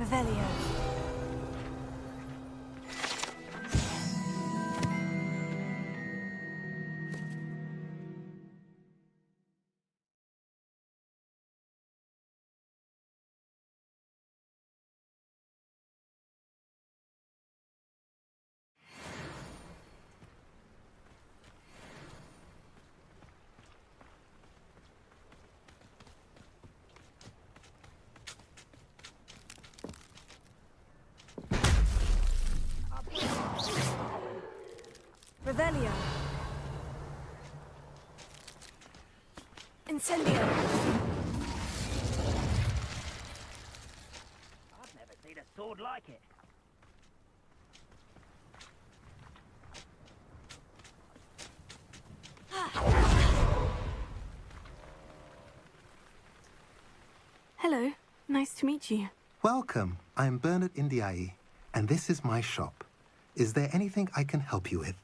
Revelio. Revelio. Incendio. I've never seen a sword like it. Hello, nice to meet you. Welcome. I'm Bernard Indiai, and this is my shop. Is there anything I can help you with?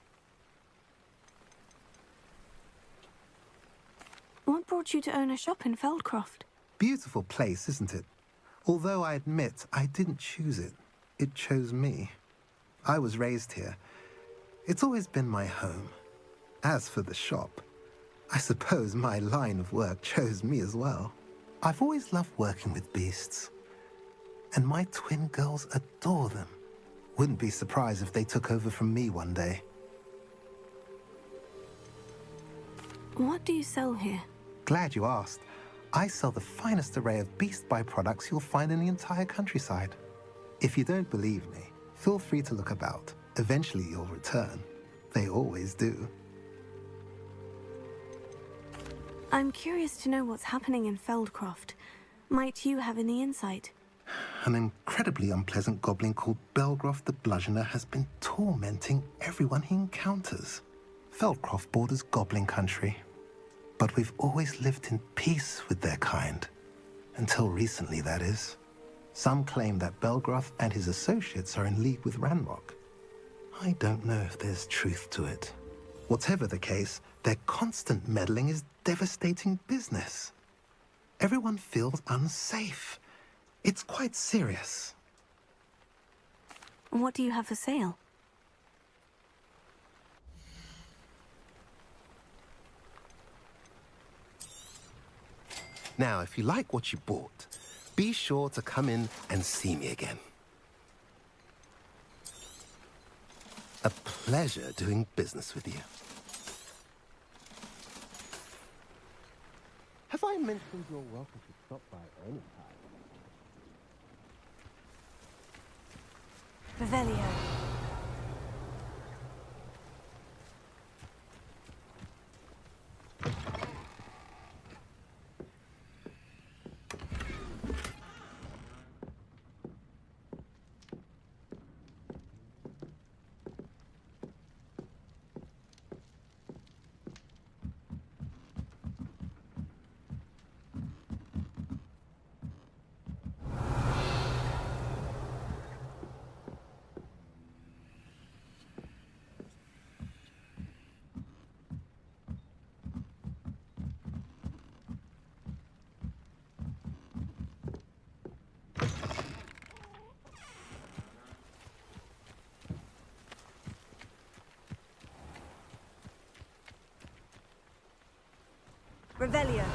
What brought you to own a shop in Feldcroft? Beautiful place, isn't it? Although I admit I didn't choose it. It chose me. I was raised here. It's always been my home. As for the shop, I suppose my line of work chose me as well. I've always loved working with beasts. And my twin girls adore them. Wouldn't be surprised if they took over from me one day. What do you sell here? Glad you asked. I sell the finest array of beast byproducts you'll find in the entire countryside. If you don't believe me, feel free to look about. Eventually you'll return. They always do. I'm curious to know what's happening in Feldcroft. Might you have any insight? An incredibly unpleasant goblin called Belgroth the Bludgeoner has been tormenting everyone he encounters. Feldcroft borders goblin country, but we've always lived in peace with their kind. Until recently, that is. Some claim that Belgroth and his associates are in league with Ranrock. I don't know if there's truth to it. Whatever the case, their constant meddling is devastating business. Everyone feels unsafe. It's quite serious. What do you have for sale? Now, if you like what you bought, be sure to come in and see me again. A pleasure doing business with you. Have I mentioned you're welcome to stop by any time? Revelio. Revelio.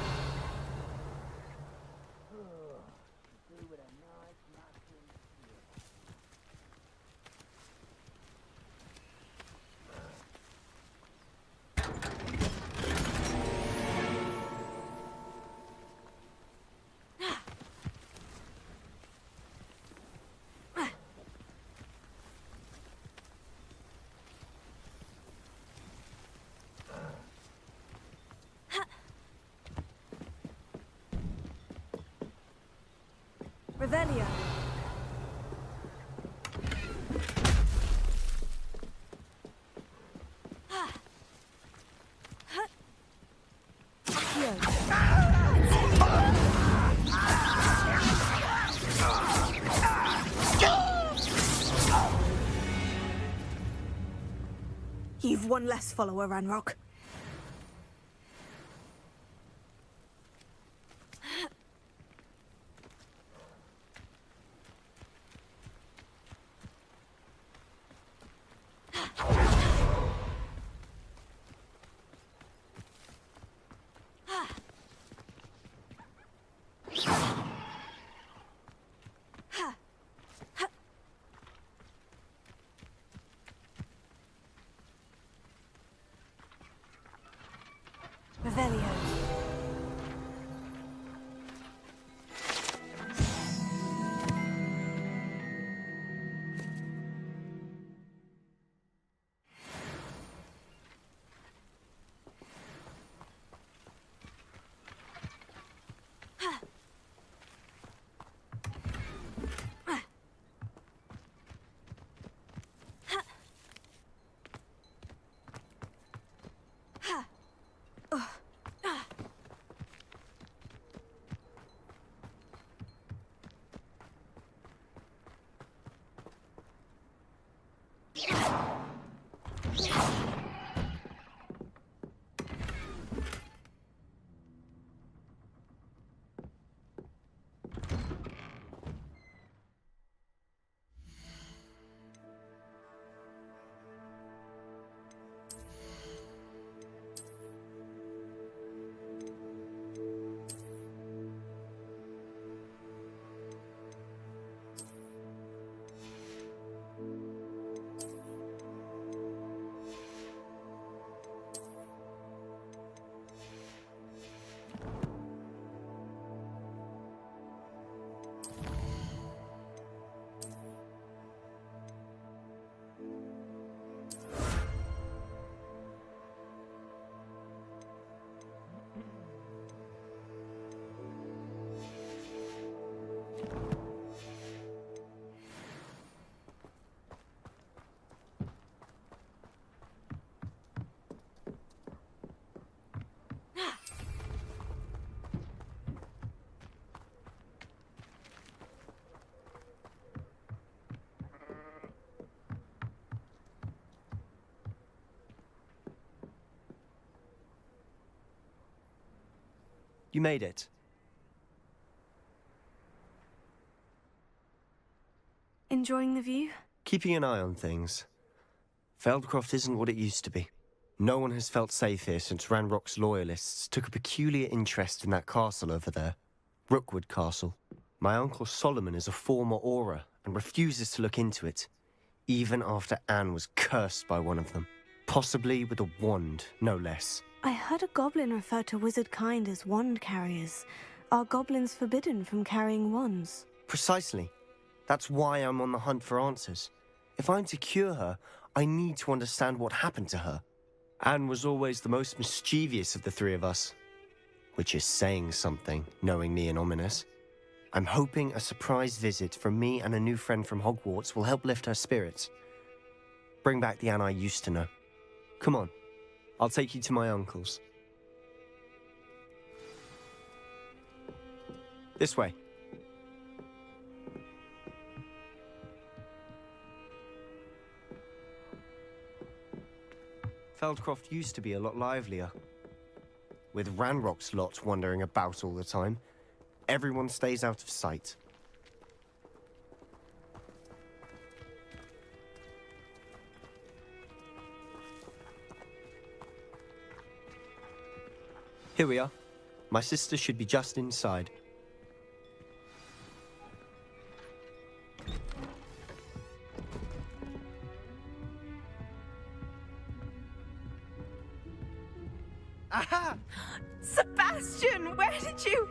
Revelio. You've one less follower, Ranrock. Revelio. You made it. Enjoying the view? Keeping an eye on things. Feldcroft isn't what it used to be. No one has felt safe here since Ranrock's loyalists took a peculiar interest in that castle over there. Rookwood Castle. My uncle Solomon is a former Auror and refuses to look into it, even after Anne was cursed by one of them. Possibly with a wand, no less. I heard a goblin refer to wizard kind as wand carriers. Are goblins forbidden from carrying wands? Precisely. That's why I'm on the hunt for answers. If I'm to cure her, I need to understand what happened to her. Anne was always the most mischievous of the three of us. Which is saying something, knowing me and Ominous. I'm hoping a surprise visit from me and a new friend from Hogwarts will help lift her spirits. Bring back the Anne I used to know. Come on, I'll take you to my uncle's. This way. Feldcroft used to be a lot livelier. With Ranrock's lot wandering about all the time, everyone stays out of sight. Here we are. My sister should be just inside. Aha! Sebastian, where did you...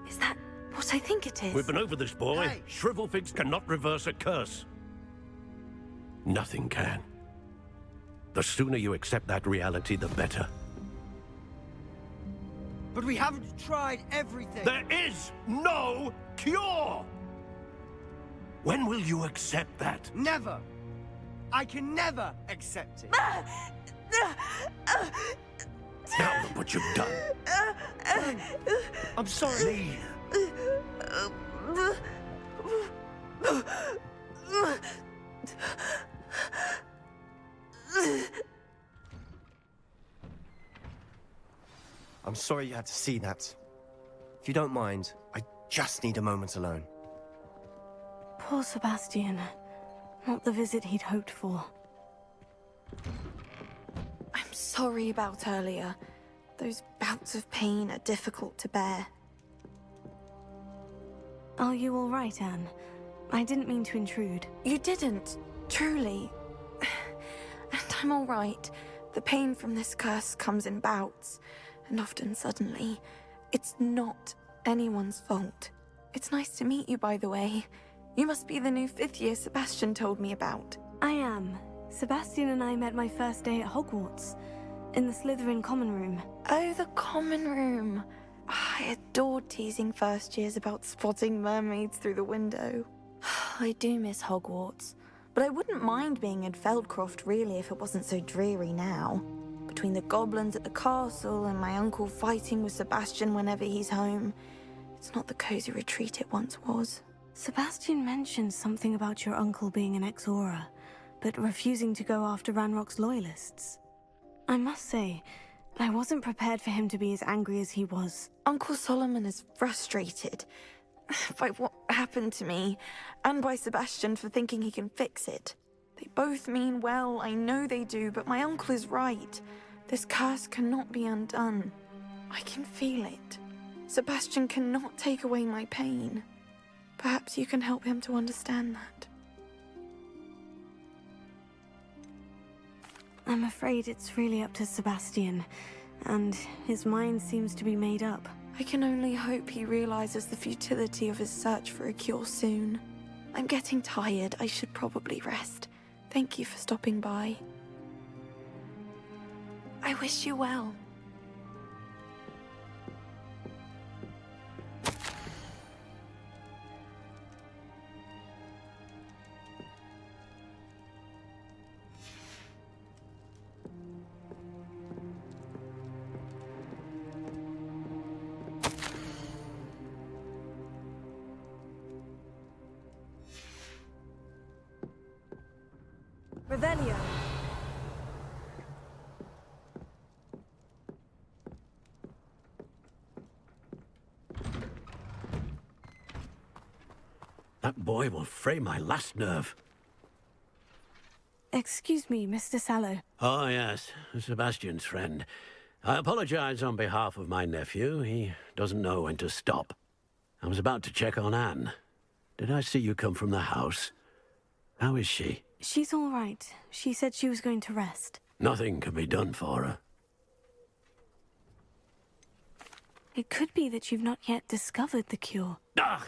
Is that what I think it is? We've been over this, boy. Hey. Shrivelfigs cannot reverse a curse. Nothing can. The sooner you accept that reality, the better. But we haven't tried everything. There is no cure! When will you accept that? Never. I can never accept it. Now look what you've done. I'm sorry. Leave. I'm sorry you had to see that. If you don't mind, I just need a moment alone. Poor Sebastian. Not the visit he'd hoped for. I'm sorry about earlier. Those bouts of pain are difficult to bear. Are you all right, Anne? I didn't mean to intrude. You didn't, truly. And I'm all right. The pain from this curse comes in bouts, and often suddenly. It's not anyone's fault. It's nice to meet you, by the way. You must be the new 5th year Sebastian told me about. I am. Sebastian and I met my first day at Hogwarts, in the Slytherin common room. Oh, the common room. I adored teasing first years about spotting mermaids through the window. I do miss Hogwarts, but I wouldn't mind being in Feldcroft really if it wasn't so dreary now. Between the goblins at the castle and my uncle fighting with Sebastian whenever he's home, it's not the cozy retreat it once was. Sebastian mentioned something about your uncle being an ex-Auror, but refusing to go after Ranrock's loyalists. I must say, I wasn't prepared for him to be as angry as he was. Uncle Solomon is frustrated by what happened to me, and by Sebastian for thinking he can fix it. They both mean well, I know they do, but my uncle is right. This curse cannot be undone. I can feel it. Sebastian cannot take away my pain. Perhaps you can help him to understand that. I'm afraid it's really up to Sebastian, and his mind seems to be made up. I can only hope he realizes the futility of his search for a cure soon. I'm getting tired. I should probably rest. Thank you for stopping by. I wish you well. Revelio. That boy will fray my last nerve. Excuse me, Mr. Sallow. Oh, yes, Sebastian's friend. I apologize on behalf of my nephew. He doesn't know when to stop. I was about to check on Anne. Did I see you come from the house? How is she? She's all right. She said she was going to rest. Nothing can be done for her. It could be that you've not yet discovered the cure. Ah,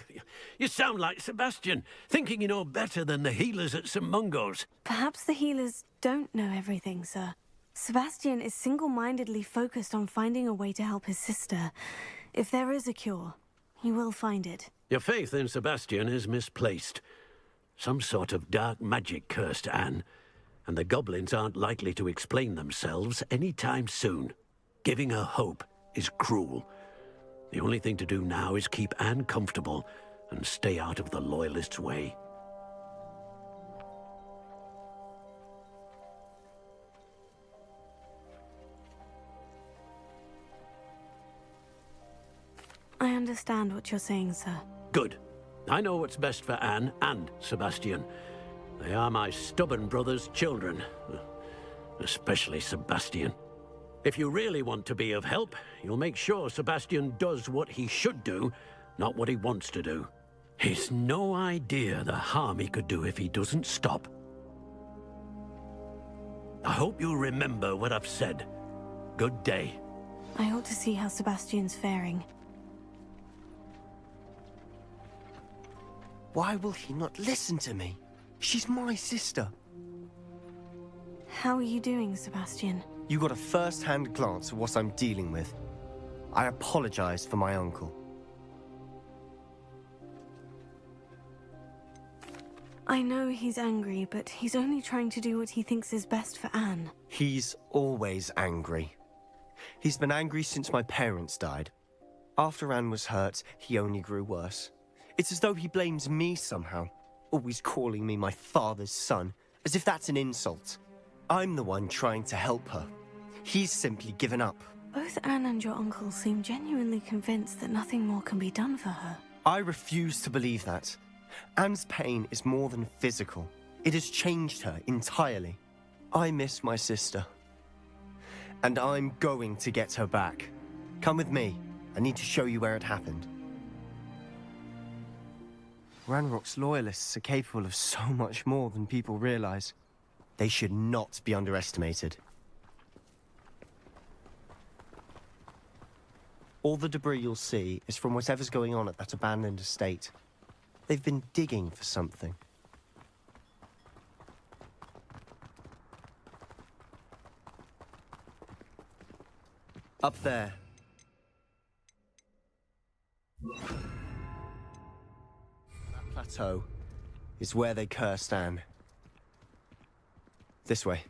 you sound like Sebastian, thinking you know better than the healers at St. Mungo's. Perhaps the healers don't know everything, sir. Sebastian is single-mindedly focused on finding a way to help his sister. If there is a cure, he will find it. Your faith in Sebastian is misplaced. Some sort of dark magic cursed Anne, and the goblins aren't likely to explain themselves any time soon. Giving her hope is cruel. The only thing to do now is keep Anne comfortable and stay out of the Loyalists' way. I understand what you're saying, sir. Good. I know what's best for Anne and Sebastian. They are my stubborn brother's children. Especially Sebastian. If you really want to be of help, you'll make sure Sebastian does what he should do, not what he wants to do. He's no idea the harm he could do if he doesn't stop. I hope you'll remember what I've said. Good day. I ought to see how Sebastian's faring. Why will he not listen to me? She's my sister. How are you doing, Sebastian? You got a first-hand glance at what I'm dealing with. I apologize for my uncle. I know he's angry, but he's only trying to do what he thinks is best for Anne. He's always angry. He's been angry since my parents died. After Anne was hurt, he only grew worse. It's as though he blames me somehow, always calling me my father's son, as if that's an insult. I'm the one trying to help her. He's simply given up. Both Anne and your uncle seem genuinely convinced that nothing more can be done for her. I refuse to believe that. Anne's pain is more than physical. It has changed her entirely. I miss my sister. And I'm going to get her back. Come with me. I need to show you where it happened. Ranrock's loyalists are capable of so much more than people realize. They should not be underestimated. All the debris you'll see is from whatever's going on at that abandoned estate. They've been digging for something. Up there. That plateau is where they cursed Anne. This way.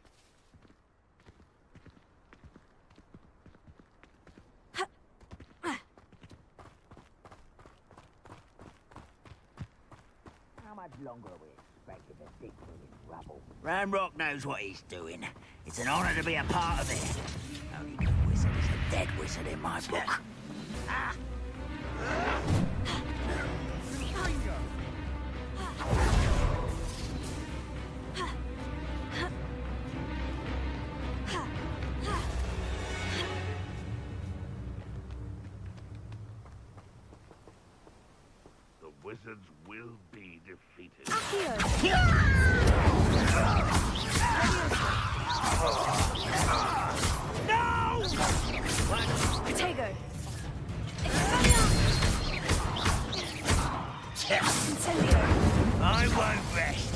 How much longer are we expected to dig through this rubble? Ranrock knows what he's doing. It's an honor to be a part of it. Only good wizard is a dead wizard in my book. The wizards will be defeated. Protego! I won't rest.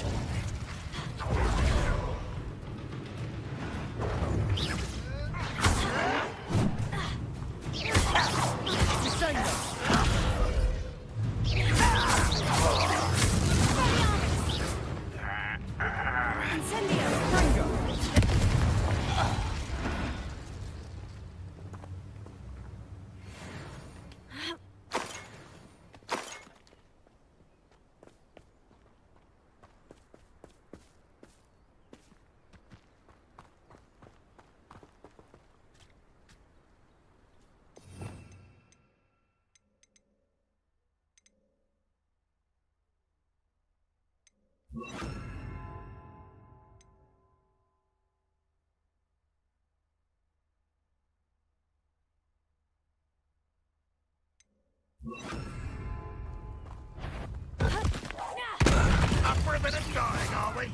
Up for a bit of dying, are we?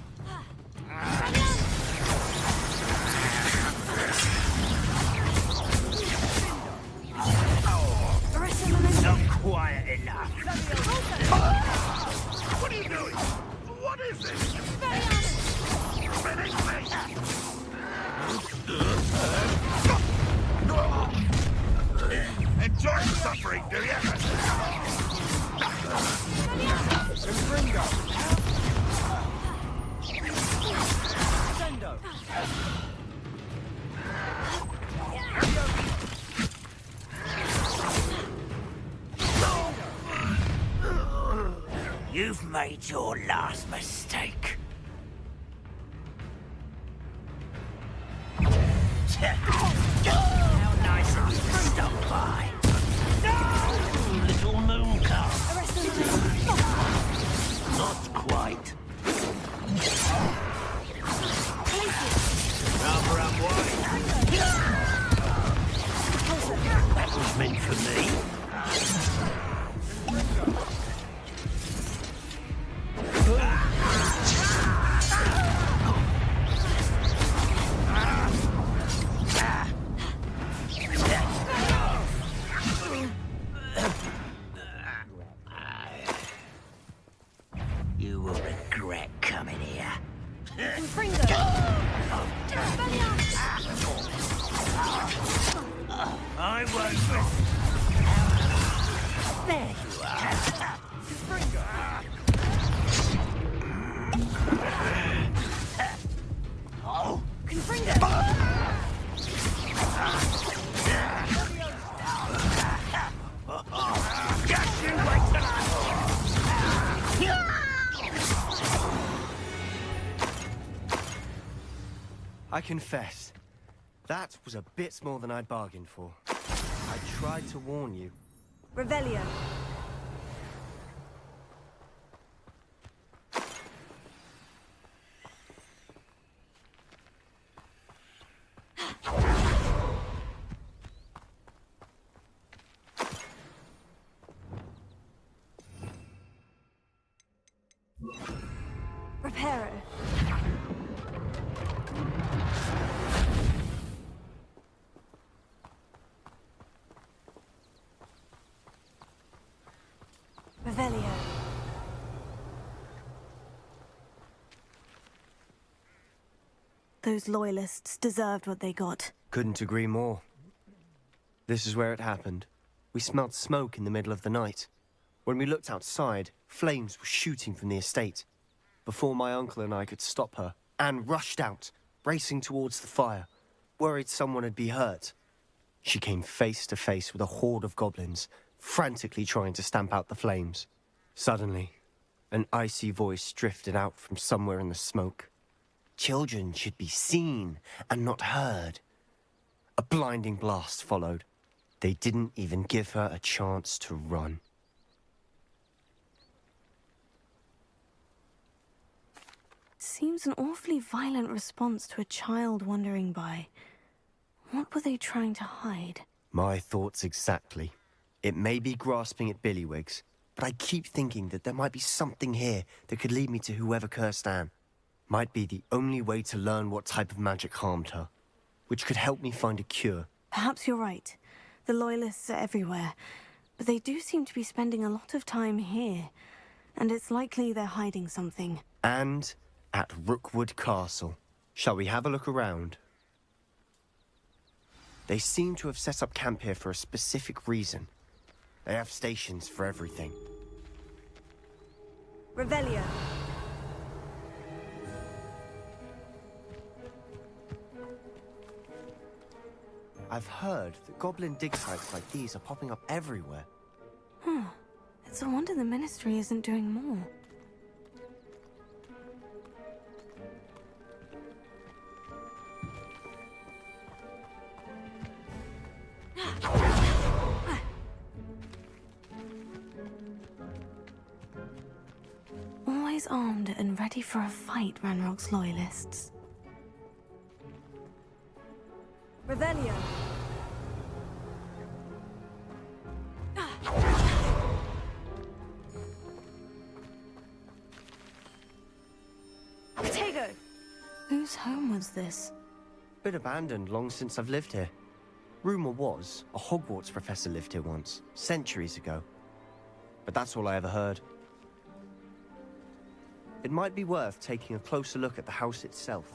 Not quiet enough. What are you doing? What is this? Finish me! Enjoy suffering, do you? You've made your last mistake. How nice of you to stop by. Little moon calf. Not quite. Rather unwise. That was meant for me. You will regret coming here. I won't. There you are. Oh, just you wait till I confess, that was a bit more than I'd bargained for. I tried to warn you. Revelio. Reparo. Revelio. Those loyalists deserved what they got. Couldn't agree more. This is where it happened. We smelled smoke in the middle of the night. When we looked outside, flames were shooting from the estate. Before my uncle and I could stop her, Anne rushed out, racing towards the fire, worried someone had been hurt. She came face to face with a horde of goblins, frantically trying to stamp out the flames. Suddenly, an icy voice drifted out from somewhere in the smoke. Children should be seen and not heard. A blinding blast followed. They didn't even give her a chance to run. Seems an awfully violent response to a child wandering by. What were they trying to hide? My thoughts exactly. It may be grasping at Billywigs, but I keep thinking that there might be something here that could lead me to whoever cursed Anne. Might be the only way to learn what type of magic harmed her, which could help me find a cure. Perhaps you're right. The Loyalists are everywhere, but they do seem to be spending a lot of time here, and it's likely they're hiding something. And at Rookwood Castle. Shall we have a look around? They seem to have set up camp here for a specific reason. They have stations for everything. Revelio. I've heard that goblin dig sites like these are popping up everywhere. It's a wonder the Ministry isn't doing more. Always armed and ready for a fight, Ranrock's Loyalists. Revelio. Potato! Whose home was this? Been abandoned long since I've lived here. Rumor was a Hogwarts professor lived here once, centuries ago. But that's all I ever heard. It might be worth taking a closer look at the house itself.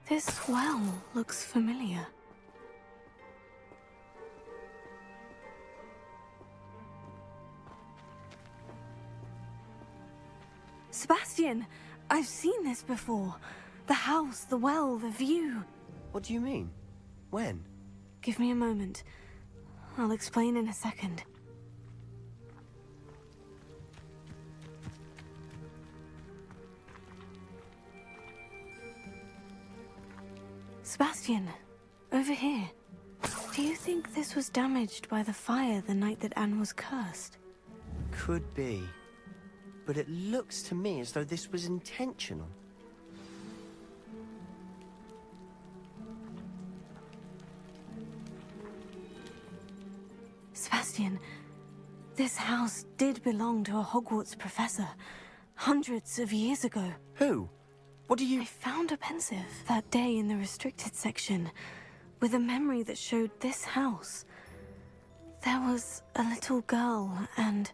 This well looks familiar. Sebastian! I've seen this before. The house, the well, the view. What do you mean? When? Give me a moment. I'll explain in a second. Sebastian, over here. Do you think this was damaged by the fire the night that Anne was cursed? Could be. But it looks to me as though this was intentional. Sebastian, this house did belong to a Hogwarts professor, hundreds of years ago. Who? What do you... I found a pensive that day in the restricted section, with a memory that showed this house. There was a little girl and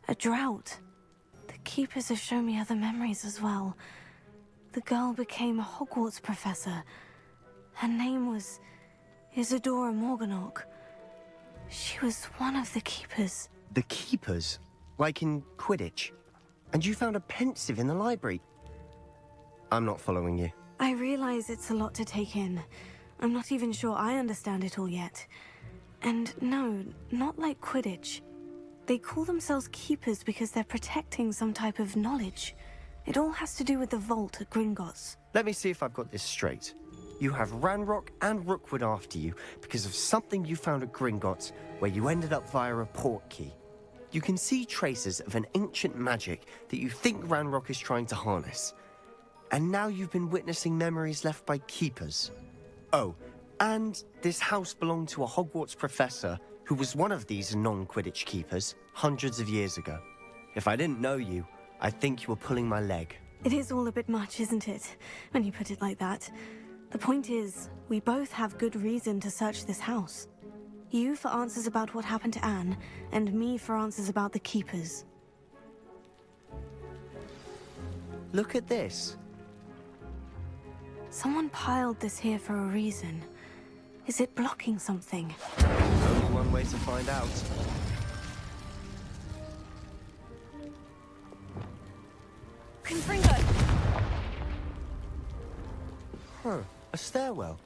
a drought. The keepers have shown me other memories as well. The girl became a Hogwarts professor. Her name was Isadora Morganach. She was one of the keepers. The keepers? Like in Quidditch? And you found a pensive in the library? I'm not following you. I realize it's a lot to take in. I'm not even sure I understand it all yet. And no, not like Quidditch. They call themselves keepers because they're protecting some type of knowledge. It all has to do with the vault at Gringotts. Let me see if I've got this straight. You have Ranrock and Rookwood after you because of something you found at Gringotts where you ended up via a portkey. You can see traces of an ancient magic that you think Ranrock is trying to harness. And now you've been witnessing memories left by keepers. Oh, and this house belonged to a Hogwarts professor who was one of these non-Quidditch keepers hundreds of years ago. If I didn't know you, I'd think you were pulling my leg. It is all a bit much, isn't it, when you put it like that? The point is, we both have good reason to search this house. You for answers about what happened to Anne, and me for answers about the keepers. Look at this. Someone piled this here for a reason. Is it blocking something? Only one way to find out. Confringo! Huh, a stairwell.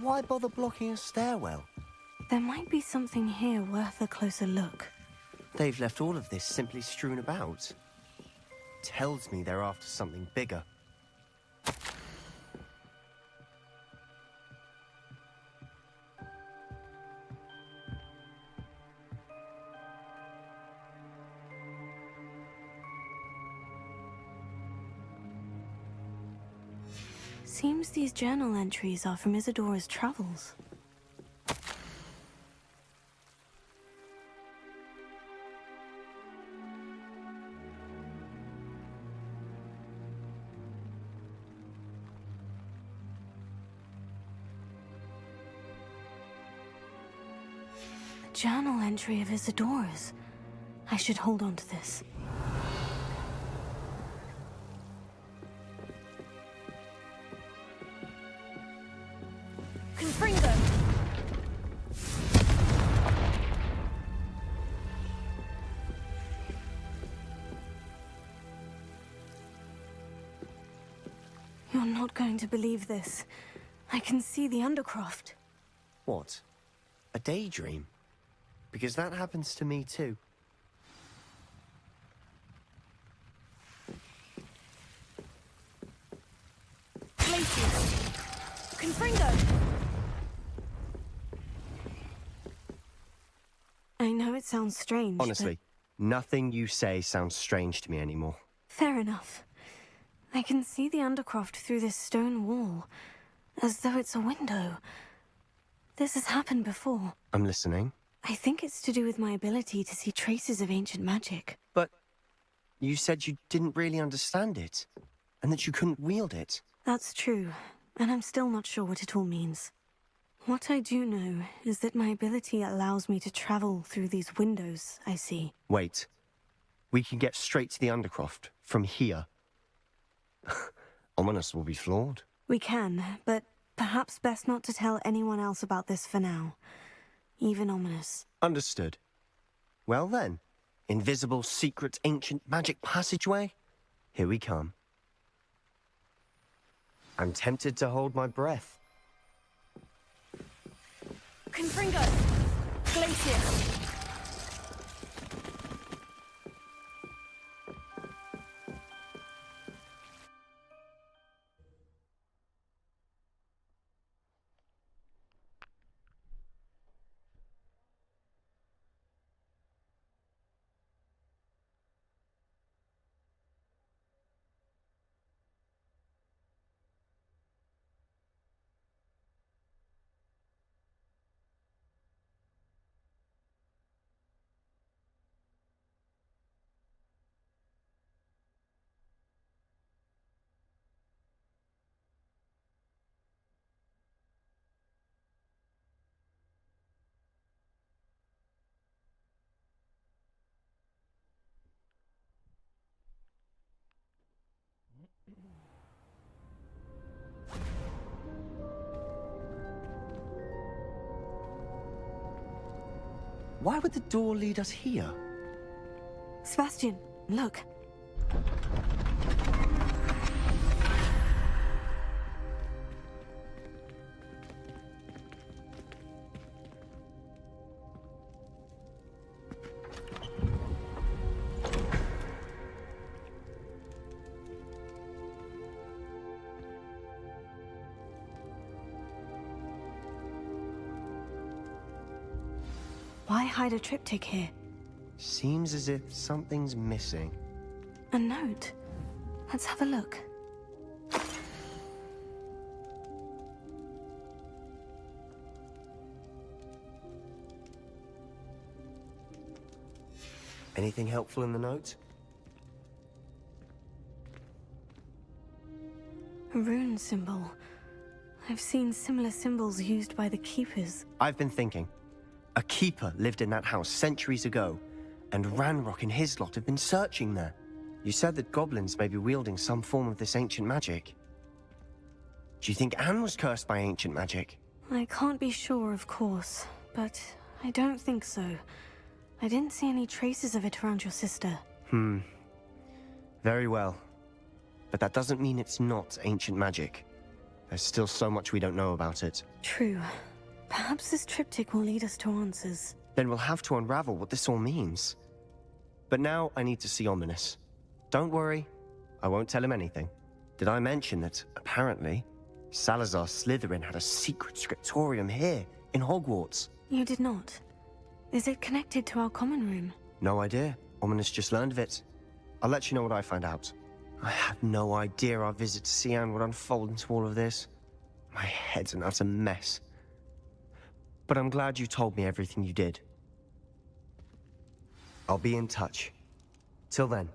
Why bother blocking a stairwell? There might be something here worth a closer look. They've left all of this simply strewn about. Tells me they're after something bigger. Seems these journal entries are from Isadora's travels. A journal entry of Isadora's. I should hold on to this. Confringo! You're not going to believe this. I can see the Undercroft. What? A daydream? Because that happens to me too. Glacius! Confringo! I know it sounds strange, Honestly, nothing you say sounds strange to me anymore. but fair enough. I can see the Undercroft through this stone wall, as though it's a window. This has happened before. I'm listening. I think it's to do with my ability to see traces of ancient magic. But you said you didn't really understand it, and that you couldn't wield it. That's true, and I'm still not sure what it all means. What I do know is that my ability allows me to travel through these windows I see. Wait. We can get straight to the Undercroft from here. Ominous will be floored. We can, but perhaps best not to tell anyone else about this for now. Even Ominous. Understood. Well then, invisible, secret, ancient magic passageway? Here we come. I'm tempted to hold my breath. Confringo! Glacius! Why would the door lead us here? Sebastian, look. Why hide a triptych here? Seems as if something's missing. A note. Let's have a look. Anything helpful in the note? A rune symbol. I've seen similar symbols used by the Keepers. I've been thinking. A Keeper lived in that house centuries ago, and Ranrock and his lot have been searching there. You said that goblins may be wielding some form of this ancient magic. Do you think Anne was cursed by ancient magic? I can't be sure, of course, but I don't think so. I didn't see any traces of it around your sister. Very well. But that doesn't mean it's not ancient magic. There's still so much we don't know about it. True. Perhaps this triptych will lead us to answers. Then we'll have to unravel what this all means. But now I need to see Ominous. Don't worry, I won't tell him anything. Did I mention that, apparently, Salazar Slytherin had a secret scriptorium here, in Hogwarts? You did not. Is it connected to our common room? No idea. Ominous just learned of it. I'll let you know what I find out. I had no idea our visit to Cian would unfold into all of this. My head's an utter mess. But I'm glad you told me everything you did. I'll be in touch. Till then.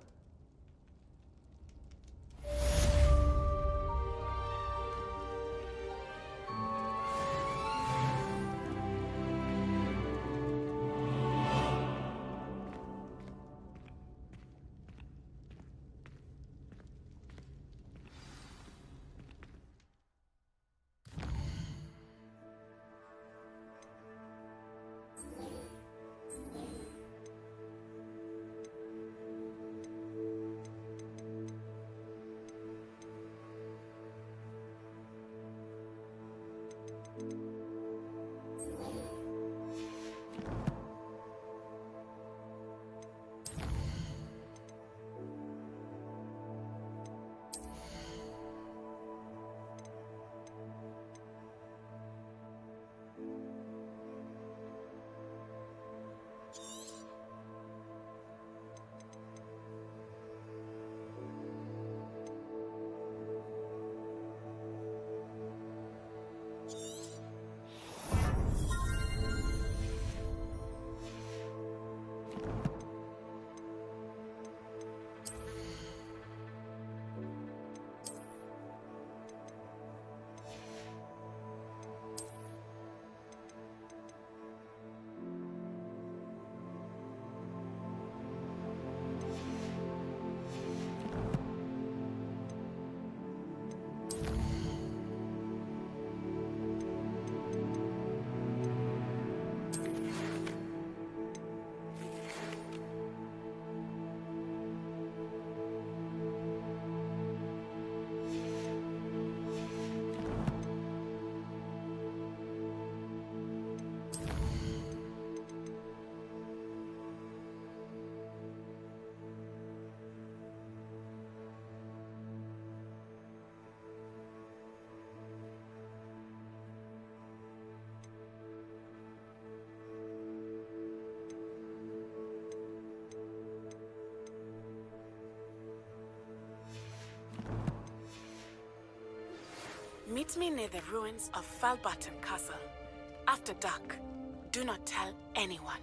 Meet me near the ruins of Falbaton Castle. After dark. Do not tell anyone.